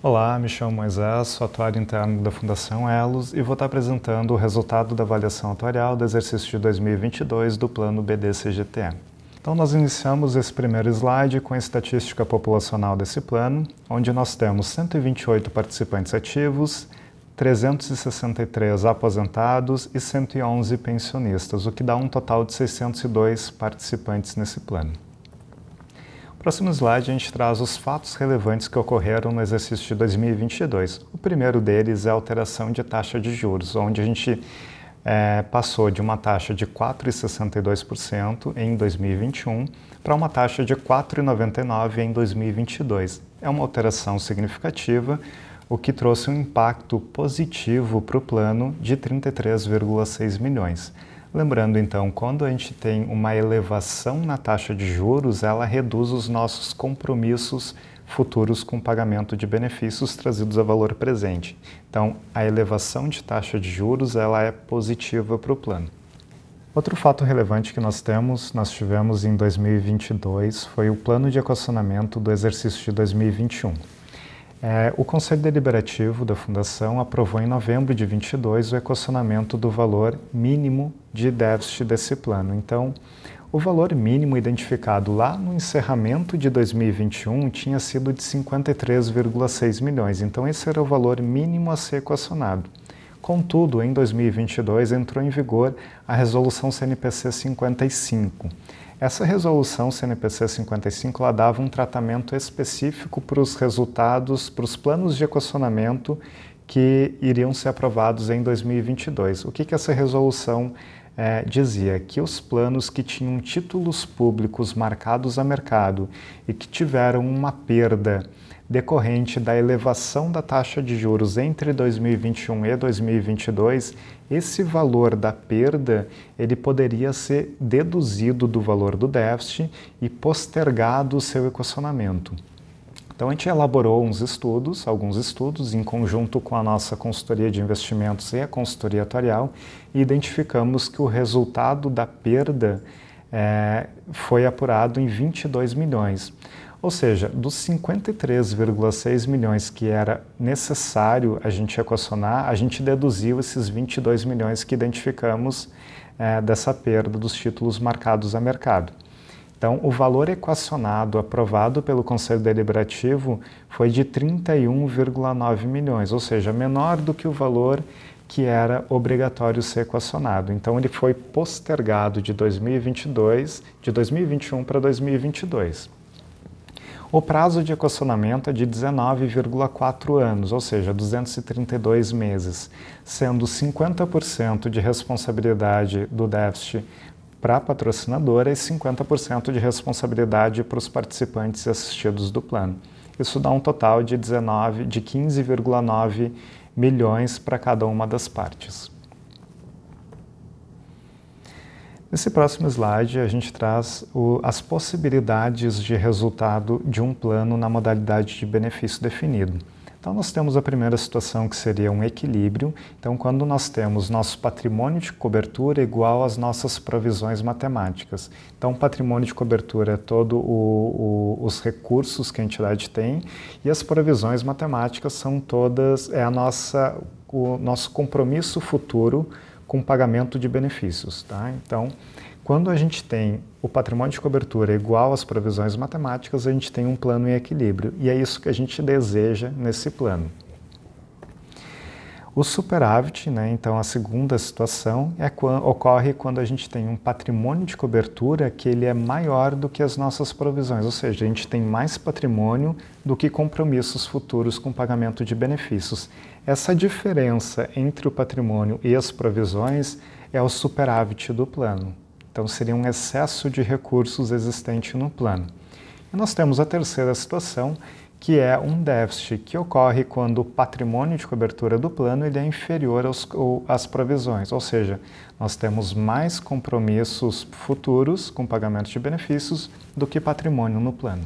Olá, me chamo Moisés, sou atuário interno da Fundação Elos e vou estar apresentando o resultado da avaliação atuarial do exercício de 2022 do Plano BD-CGTE. Então, nós iniciamos esse primeiro slide com a estatística populacional desse plano, onde nós temos 128 participantes ativos, 363 aposentados e 111 pensionistas, o que dá um total de 602 participantes nesse plano. No próximo slide, a gente traz os fatos relevantes que ocorreram no exercício de 2022. O primeiro deles é a alteração de taxa de juros, onde a gente passou de uma taxa de 4,62% em 2021 para uma taxa de 4,99% em 2022. É uma alteração significativa, o que trouxe um impacto positivo para o plano de 33,6 milhões. Lembrando, então, quando a gente tem uma elevação na taxa de juros, ela reduz os nossos compromissos futuros com pagamento de benefícios trazidos a valor presente. Então, a elevação de taxa de juros, ela é positiva para o plano. Outro fato relevante que nós tivemos em 2022, foi o plano de equacionamento do exercício de 2021. O Conselho Deliberativo da Fundação aprovou em novembro de 2022 o equacionamento do valor mínimo de déficit desse plano. Então, o valor mínimo identificado lá no encerramento de 2021 tinha sido de 53,6 milhões. Então, esse era o valor mínimo a ser equacionado. Contudo, em 2022 entrou em vigor a Resolução CNPC 55. Essa resolução CNPC 55 ela dava um tratamento específico para os resultados, para os planos de equacionamento que iriam ser aprovados em 2022. O que essa resolução dizia? Que os planos que tinham títulos públicos marcados a mercado e que tiveram uma perda decorrente da elevação da taxa de juros entre 2021 e 2022, esse valor da perda ele poderia ser deduzido do valor do déficit e postergado o seu equacionamento. Então a gente elaborou alguns estudos em conjunto com a nossa consultoria de investimentos e a consultoria atuarial e identificamos que o resultado da perda foi apurado em 22 milhões. Ou seja, dos 53,6 milhões que era necessário a gente equacionar, a gente deduziu esses 22 milhões que identificamos dessa perda dos títulos marcados a mercado. Então, o valor equacionado aprovado pelo Conselho Deliberativo foi de 31,9 milhões, ou seja, menor do que o valor que era obrigatório ser equacionado. Então, ele foi postergado de 2021 para 2022. O prazo de equacionamento é de 19,4 anos, ou seja, 232 meses, sendo 50% de responsabilidade do déficit para a patrocinadora e 50% de responsabilidade para os participantes e assistidos do plano. Isso dá um total de 15,9 milhões para cada uma das partes. Nesse próximo slide, a gente traz as possibilidades de resultado de um plano na modalidade de benefício definido. Então, nós temos a primeira situação que seria um equilíbrio. Então, quando nós temos nosso patrimônio de cobertura igual às nossas provisões matemáticas. Então, patrimônio de cobertura é todo os recursos que a entidade tem e as provisões matemáticas são todas, o nosso compromisso futuro com pagamento de benefícios. Tá? Então, quando a gente tem o patrimônio de cobertura igual às provisões matemáticas, a gente tem um plano em equilíbrio, e é isso que a gente deseja nesse plano. O superávit, então a segunda situação, ocorre quando a gente tem um patrimônio de cobertura que ele é maior do que as nossas provisões, ou seja, a gente tem mais patrimônio do que compromissos futuros com pagamento de benefícios. Essa diferença entre o patrimônio e as provisões é o superávit do plano. Então, seria um excesso de recursos existente no plano. E nós temos a terceira situação, que é um déficit que ocorre quando o patrimônio de cobertura do plano ele é inferior às provisões, ou seja, nós temos mais compromissos futuros com pagamento de benefícios do que patrimônio no plano.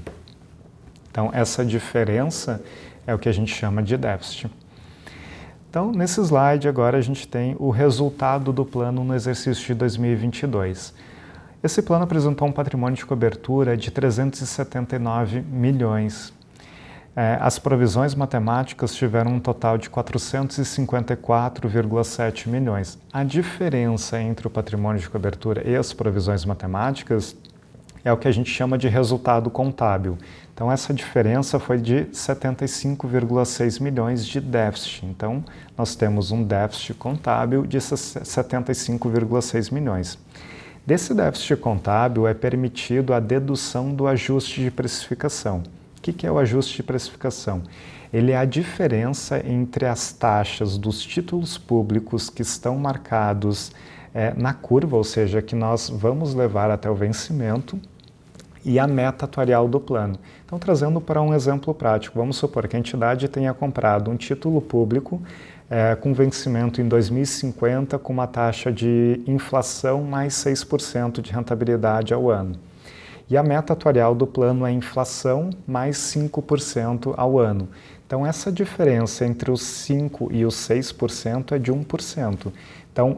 Então, essa diferença é o que a gente chama de déficit. Então, nesse slide agora a gente tem o resultado do plano no exercício de 2022. Esse plano apresentou um patrimônio de cobertura de 379 milhões. As provisões matemáticas tiveram um total de 454,7 milhões. A diferença entre o patrimônio de cobertura e as provisões matemáticas é o que a gente chama de resultado contábil. Então, essa diferença foi de 75,6 milhões de déficit. Então, nós temos um déficit contábil de 75,6 milhões. Desse déficit contábil é permitido a dedução do ajuste de precificação. O que é o ajuste de precificação? Ele é a diferença entre as taxas dos títulos públicos que estão marcados na curva, ou seja, que nós vamos levar até o vencimento, e a meta atuarial do plano. Então, trazendo para um exemplo prático, vamos supor que a entidade tenha comprado um título público com vencimento em 2050 com uma taxa de inflação mais 6% de rentabilidade ao ano. E a meta atuarial do plano é inflação mais 5% ao ano. Então, essa diferença entre os 5% e os 6% é de 1%. Então,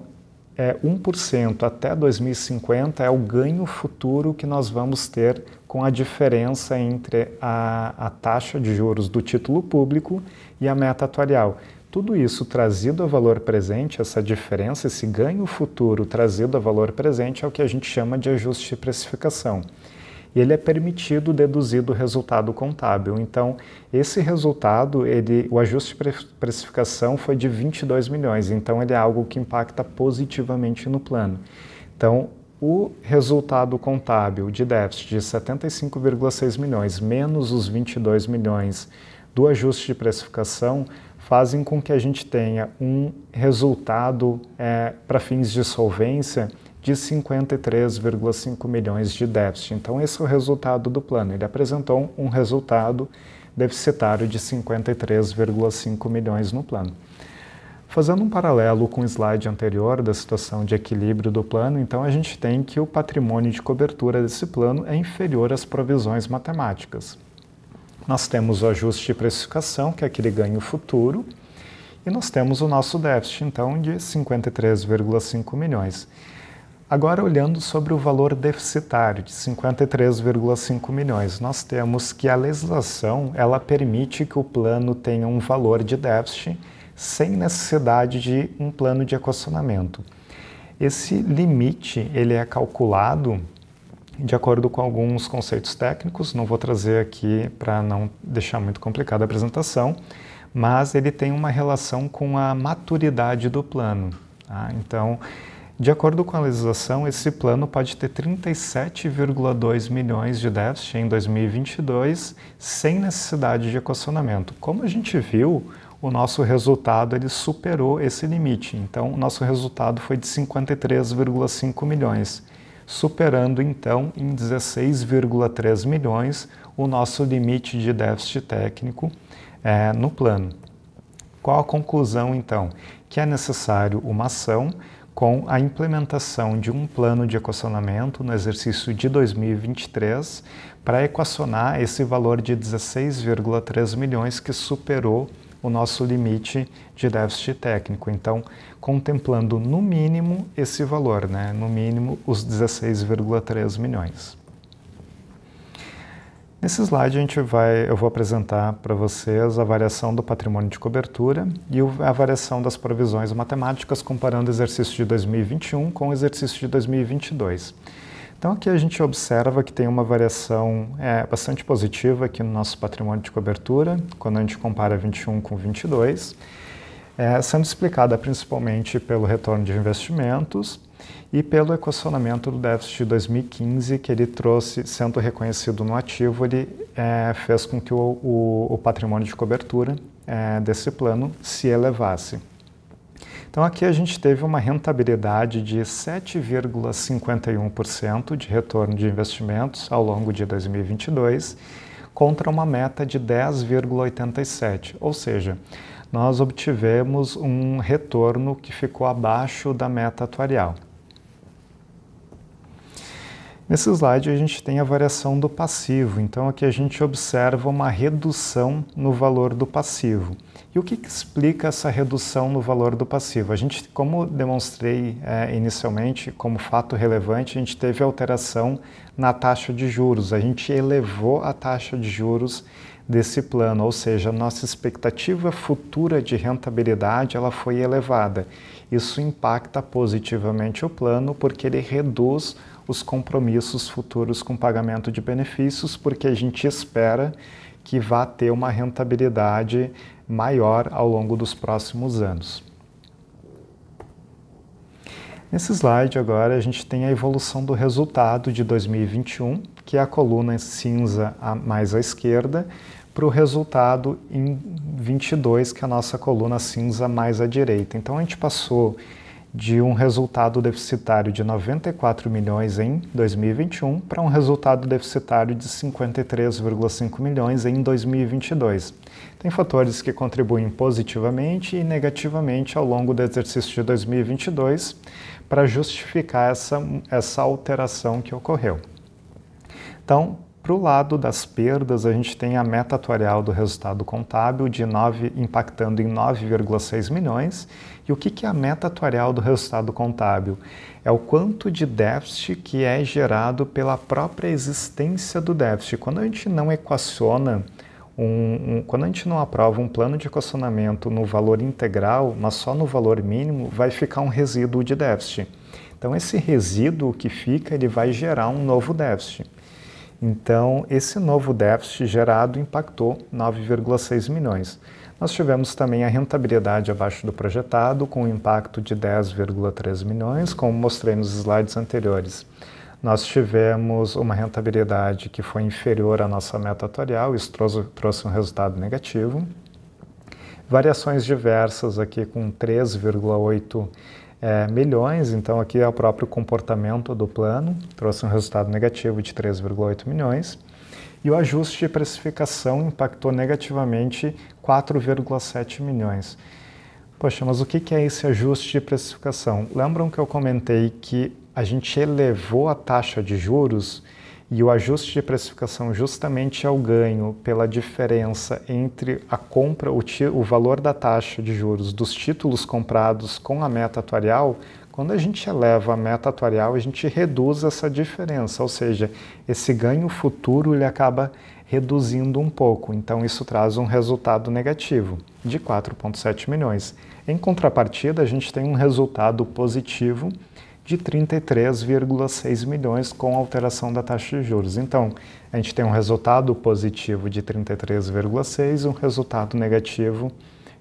1% até 2050 é o ganho futuro que nós vamos ter com a diferença entre a taxa de juros do título público e a meta atuarial. Tudo isso trazido a valor presente, essa diferença, esse ganho futuro trazido a valor presente é o que a gente chama de ajuste de precificação. E ele é permitido deduzir do resultado contábil. Então, esse resultado, o ajuste de precificação foi de 22 milhões, então ele é algo que impacta positivamente no plano. Então, o resultado contábil de déficit de 75,6 milhões menos os 22 milhões do ajuste de precificação fazem com que a gente tenha um resultado para fins de solvência de 53,5 milhões de déficit. Então, esse é o resultado do plano. Ele apresentou um resultado deficitário de 53,5 milhões no plano. Fazendo um paralelo com o slide anterior da situação de equilíbrio do plano, então a gente tem que o patrimônio de cobertura desse plano é inferior às provisões matemáticas. Nós temos o ajuste de precificação, que é aquele ganho futuro, e nós temos o nosso déficit, então, de 53,5 milhões. Agora, olhando sobre o valor deficitário de 53,5 milhões, nós temos que a legislação ela permite que o plano tenha um valor de déficit sem necessidade de um plano de equacionamento. Esse limite ele é calculado de acordo com alguns conceitos técnicos, não vou trazer aqui para não deixar muito complicada a apresentação, mas ele tem uma relação com a maturidade do plano. Tá? Então, de acordo com a legislação, esse plano pode ter 37,2 milhões de déficit em 2022, sem necessidade de equacionamento. Como a gente viu, o nosso resultado ele superou esse limite. Então, o nosso resultado foi de 53,5 milhões, superando então em 16,3 milhões o nosso limite de déficit técnico no plano. Qual a conclusão, então? Que é necessário uma ação com a implementação de um plano de equacionamento no exercício de 2023 para equacionar esse valor de 16,3 milhões que superou o nosso limite de déficit técnico. Então, contemplando no mínimo esse valor, no mínimo os 16,3 milhões. Nesse slide eu vou apresentar para vocês a variação do patrimônio de cobertura e a variação das provisões matemáticas comparando o exercício de 2021 com o exercício de 2022. Então aqui a gente observa que tem uma variação bastante positiva aqui no nosso patrimônio de cobertura, quando a gente compara 21 com 22, sendo explicada principalmente pelo retorno de investimentos e pelo equacionamento do déficit de 2015, que ele trouxe, sendo reconhecido no ativo, ele fez com que o patrimônio de cobertura desse plano se elevasse. Então aqui a gente teve uma rentabilidade de 7,51% de retorno de investimentos ao longo de 2022, contra uma meta de 10,87%, ou seja, nós obtivemos um retorno que ficou abaixo da meta atuarial. Nesse slide a gente tem a variação do passivo, então aqui a gente observa uma redução no valor do passivo. E o que explica essa redução no valor do passivo? A gente, como demonstrei inicialmente, como fato relevante, a gente teve alteração na taxa de juros, a gente elevou a taxa de juros desse plano, ou seja, a nossa expectativa futura de rentabilidade ela foi elevada. Isso impacta positivamente o plano porque ele reduz os compromissos futuros com pagamento de benefícios, porque a gente espera que vá ter uma rentabilidade maior ao longo dos próximos anos. Nesse slide agora a gente tem a evolução do resultado de 2021, que é a coluna cinza mais à esquerda, para o resultado em 22, que é a nossa coluna cinza mais à direita. Então a gente passou de um resultado deficitário de 94 milhões em 2021 para um resultado deficitário de 53,5 milhões em 2022. Tem fatores que contribuem positivamente e negativamente ao longo do exercício de 2022 para justificar essa alteração que ocorreu. Então, para o lado das perdas, a gente tem a meta atuarial do resultado contábil impactando em 9,6 milhões. E o que é a meta atuarial do resultado contábil? É o quanto de déficit que é gerado pela própria existência do déficit. Quando a gente não equaciona, quando a gente não aprova um plano de equacionamento no valor integral, mas só no valor mínimo, vai ficar um resíduo de déficit. Então, esse resíduo que fica, ele vai gerar um novo déficit. Então, esse novo déficit gerado impactou 9,6 milhões. Nós tivemos também a rentabilidade abaixo do projetado, com um impacto de 10,3 milhões, como mostrei nos slides anteriores. Nós tivemos uma rentabilidade que foi inferior à nossa meta atuarial, isso trouxe um resultado negativo. Variações diversas aqui com 3,8 milhões, então aqui é o próprio comportamento do plano, trouxe um resultado negativo de 3,8 milhões. E o ajuste de precificação impactou negativamente 4,7 milhões. Poxa, mas o que é esse ajuste de precificação? Lembram que eu comentei que a gente elevou a taxa de juros e o ajuste de precificação justamente é o ganho pela diferença entre a compra, o valor da taxa de juros dos títulos comprados com a meta atuarial. Quando a gente eleva a meta atuarial, a gente reduz essa diferença, ou seja, esse ganho futuro ele acaba reduzindo um pouco. Então isso traz um resultado negativo de 4,7 milhões. Em contrapartida, a gente tem um resultado positivo de 33,6 milhões com a alteração da taxa de juros. Então, a gente tem um resultado positivo de 33,6 e um resultado negativo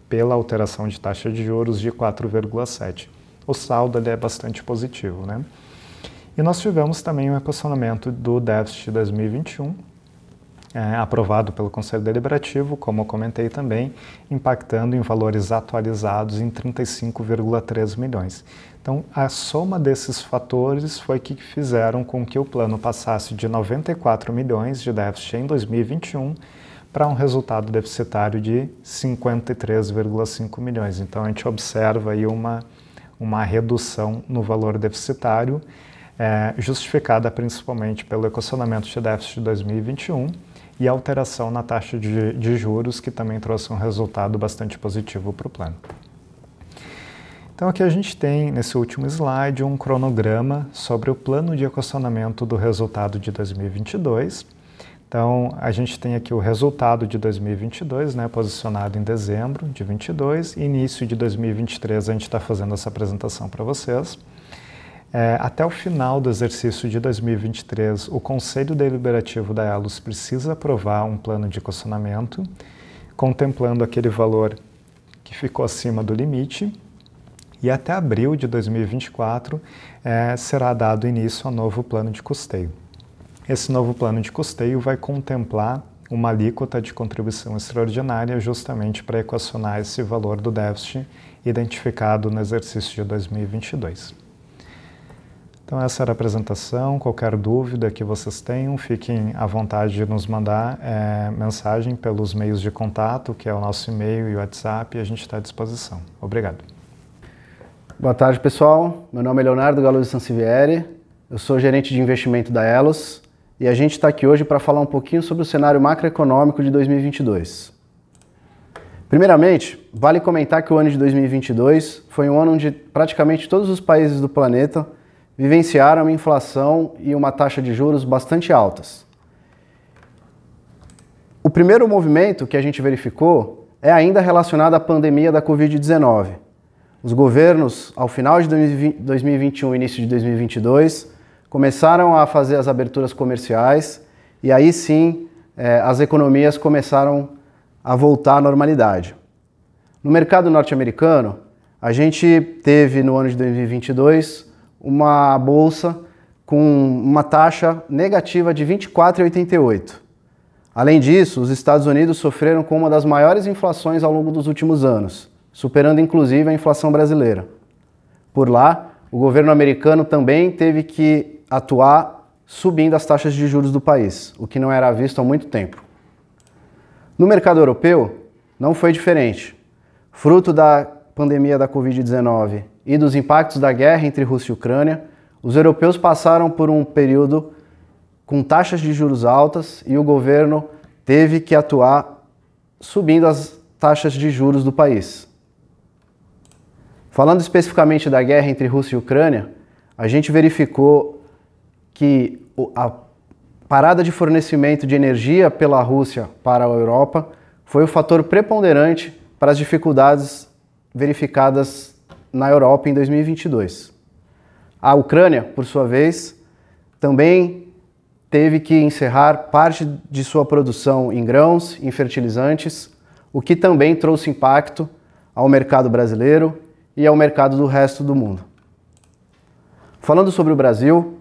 pela alteração de taxa de juros de 4,7. O saldo é bastante positivo, né? E nós tivemos também um equacionamento do déficit de 2021, aprovado pelo Conselho Deliberativo, como eu comentei também, impactando em valores atualizados em 35,3 milhões. Então, a soma desses fatores foi que fizeram com que o plano passasse de 94 milhões de déficit em 2021 para um resultado deficitário de 53,5 milhões. Então, a gente observa aí uma redução no valor deficitário, justificada principalmente pelo equacionamento de déficit de 2021 e a alteração na taxa de juros, que também trouxe um resultado bastante positivo para o plano. Então aqui a gente tem, nesse último slide, um cronograma sobre o plano de equacionamento do resultado de 2022. Então a gente tem aqui o resultado de 2022, né, posicionado em dezembro de 22, e início de 2023 a gente está fazendo essa apresentação para vocês. Até o final do exercício de 2023, o Conselho Deliberativo da Elos precisa aprovar um plano de equacionamento, contemplando aquele valor que ficou acima do limite, e até abril de 2024 será dado início ao novo plano de custeio. Esse novo plano de custeio vai contemplar uma alíquota de contribuição extraordinária justamente para equacionar esse valor do déficit identificado no exercício de 2022. Então essa era a apresentação. Qualquer dúvida que vocês tenham, fiquem à vontade de nos mandar mensagem pelos meios de contato, que é o nosso e-mail e o WhatsApp, e a gente está à disposição. Obrigado. Boa tarde, pessoal. Meu nome é Leonardo Galuzzi Sansivieri, eu sou gerente de investimento da Elos e a gente está aqui hoje para falar um pouquinho sobre o cenário macroeconômico de 2022. Primeiramente, vale comentar que o ano de 2022 foi um ano onde praticamente todos os países do planeta vivenciaram uma inflação e uma taxa de juros bastante altas. O primeiro movimento que a gente verificou é ainda relacionado à pandemia da Covid-19. Os governos, ao final de 2021 e início de 2022, começaram a fazer as aberturas comerciais e aí sim as economias começaram a voltar à normalidade. No mercado norte-americano, a gente teve no ano de 2022 uma bolsa com uma taxa negativa de 24,88. Além disso, os Estados Unidos sofreram com uma das maiores inflações ao longo dos últimos anos, superando inclusive a inflação brasileira. Por lá, o governo americano também teve que atuar subindo as taxas de juros do país, o que não era visto há muito tempo. No mercado europeu, não foi diferente. Fruto da pandemia da Covid-19 e dos impactos da guerra entre Rússia e Ucrânia, os europeus passaram por um período com taxas de juros altas e o governo teve que atuar subindo as taxas de juros do país. Falando especificamente da guerra entre Rússia e Ucrânia, a gente verificou que a parada de fornecimento de energia pela Rússia para a Europa foi o fator preponderante para as dificuldades verificadas na Europa em 2022. A Ucrânia, por sua vez, também teve que encerrar parte de sua produção em grãos, em fertilizantes, o que também trouxe impacto ao mercado brasileiro e ao mercado do resto do mundo. Falando sobre o Brasil,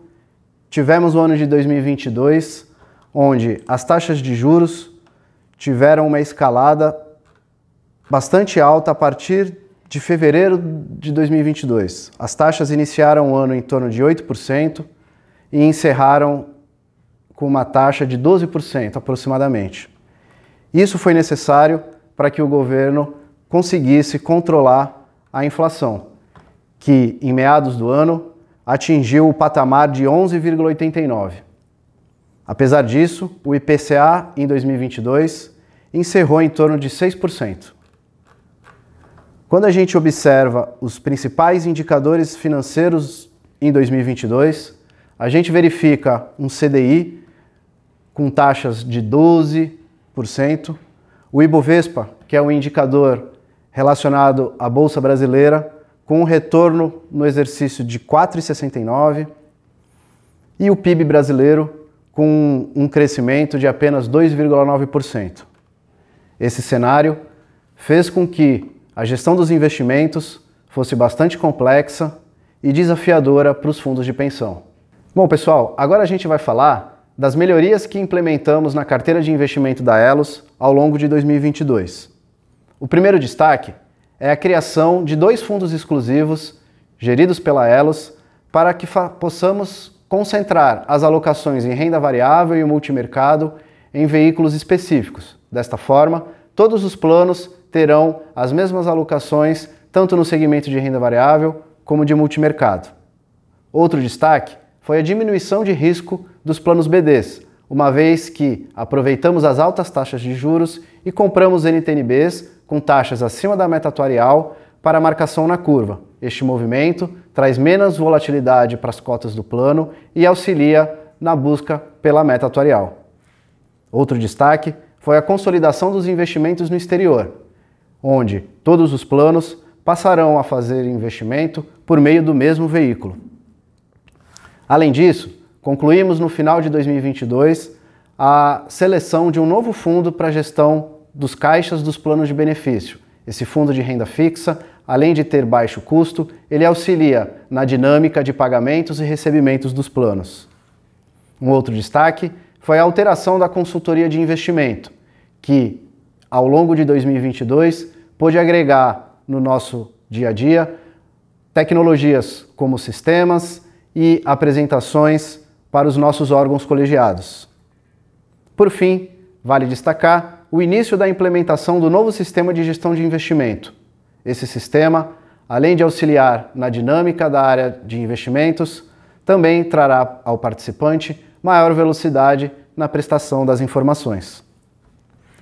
tivemos o ano de 2022, onde as taxas de juros tiveram uma escalada bastante alta a partir de fevereiro de 2022. As taxas iniciaram o ano em torno de 8% e encerraram com uma taxa de 12% aproximadamente. Isso foi necessário para que o governo conseguisse controlar a inflação, que em meados do ano atingiu o patamar de 11,89. Apesar disso, o IPCA em 2022 encerrou em torno de 6%. Quando a gente observa os principais indicadores financeiros em 2022, a gente verifica um CDI com taxas de 12%, o Ibovespa, que é um indicador relacionado à Bolsa Brasileira, com um retorno no exercício de 4,69%, e o PIB brasileiro com um crescimento de apenas 2,9%. Esse cenário fez com que a gestão dos investimentos fosse bastante complexa e desafiadora para os fundos de pensão. Bom, pessoal, agora a gente vai falar das melhorias que implementamos na carteira de investimento da Elos ao longo de 2022. O primeiro destaque é a criação de 2 fundos exclusivos geridos pela Elos para que possamos concentrar as alocações em renda variável e multimercado em veículos específicos. Desta forma, todos os planos terão as mesmas alocações tanto no segmento de renda variável como de multimercado. Outro destaque foi a diminuição de risco dos planos BDs, uma vez que aproveitamos as altas taxas de juros e compramos NTNBs com taxas acima da meta atuarial para marcação na curva. Este movimento traz menos volatilidade para as cotas do plano e auxilia na busca pela meta atuarial. Outro destaque foi a consolidação dos investimentos no exterior, onde todos os planos passarão a fazer investimento por meio do mesmo veículo. Além disso, concluímos no final de 2022 a seleção de um novo fundo para a gestão dos caixas dos planos de benefício. Esse fundo de renda fixa, além de ter baixo custo, ele auxilia na dinâmica de pagamentos e recebimentos dos planos. Um outro destaque foi a alteração da consultoria de investimento, que, ao longo de 2022, pôde agregar no nosso dia a dia tecnologias como sistemas e apresentações para os nossos órgãos colegiados. Por fim, vale destacar o início da implementação do novo sistema de gestão de investimento. Esse sistema, além de auxiliar na dinâmica da área de investimentos, também trará ao participante maior velocidade na prestação das informações.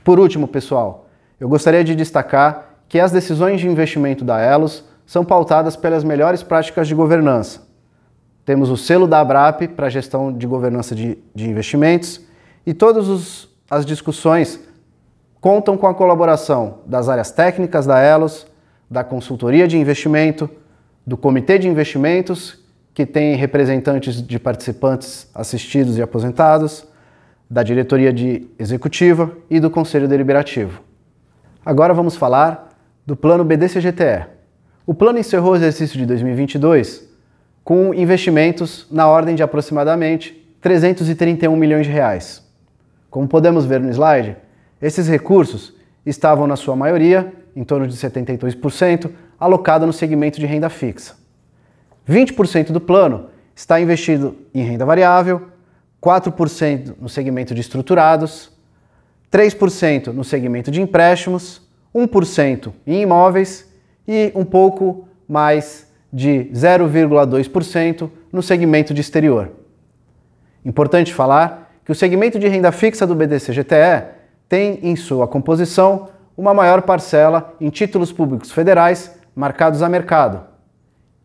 Por último, pessoal, eu gostaria de destacar que as decisões de investimento da Elos são pautadas pelas melhores práticas de governança. Temos o selo da ABRAP para a gestão de governança de investimentos e todas as discussões contam com a colaboração das áreas técnicas da Elos, da consultoria de investimento, do comitê de investimentos, que tem representantes de participantes assistidos e aposentados, da diretoria executiva e do conselho deliberativo. Agora vamos falar do plano BDCGTE. O plano encerrou o exercício de 2022 com investimentos na ordem de aproximadamente 331 milhões de reais. Como podemos ver no slide, esses recursos estavam na sua maioria, em torno de 72%, alocado no segmento de renda fixa. 20% do plano está investido em renda variável, 4% no segmento de estruturados, 3% no segmento de empréstimos, 1% em imóveis e um pouco mais de 0,2% no segmento de exterior. Importante falar que o segmento de renda fixa do BDCGTE tem em sua composição uma maior parcela em títulos públicos federais marcados a mercado.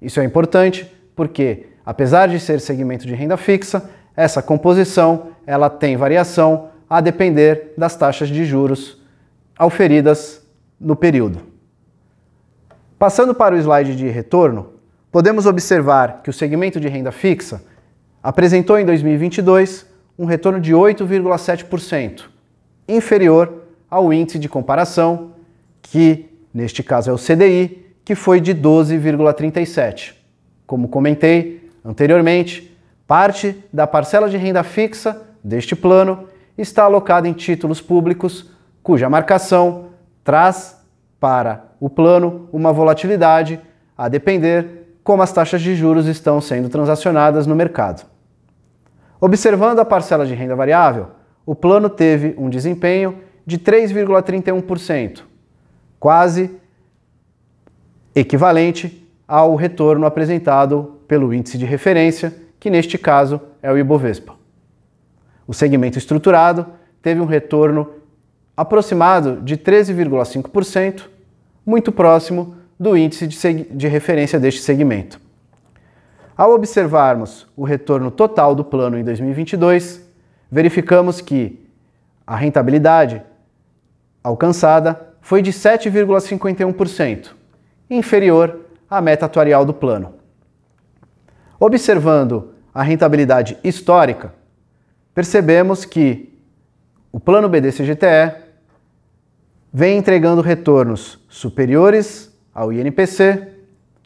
Isso é importante porque, apesar de ser segmento de renda fixa, essa composição ela tem variação a depender das taxas de juros auferidas no período. Passando para o slide de retorno, podemos observar que o segmento de renda fixa apresentou em 2022 um retorno de 8,7%, inferior ao índice de comparação, que neste caso é o CDI, que foi de 12,37%. Como comentei anteriormente, parte da parcela de renda fixa deste plano está alocada em títulos públicos, cuja marcação traz para o plano uma volatilidade a depender como as taxas de juros estão sendo transacionadas no mercado. Observando a parcela de renda variável, o plano teve um desempenho de 3,31%, quase equivalente ao retorno apresentado pelo índice de referência, que neste caso é o Ibovespa. O segmento estruturado teve um retorno aproximado de 13,5%, muito próximo do índice de referência deste segmento. Ao observarmos o retorno total do plano em 2022, verificamos que a rentabilidade alcançada foi de 7,51%, inferior à meta atuarial do plano. Observando a rentabilidade histórica, percebemos que o plano BDCGTE vem entregando retornos superiores ao INPC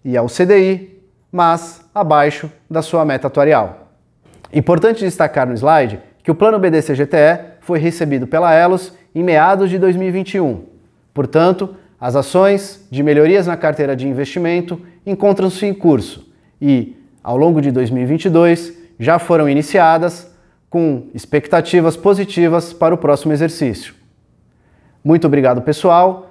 e ao CDI, mas abaixo da sua meta atuarial. Importante destacar no slide que o plano BDCGTE foi recebido pela Elos em meados de 2021. Portanto, as ações de melhorias na carteira de investimento encontram-se em curso e, ao longo de 2022, já foram iniciadas com expectativas positivas para o próximo exercício. Muito obrigado, pessoal.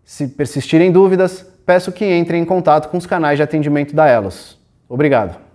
Se persistirem dúvidas, peço que entrem em contato com os canais de atendimento da Elos. Obrigado.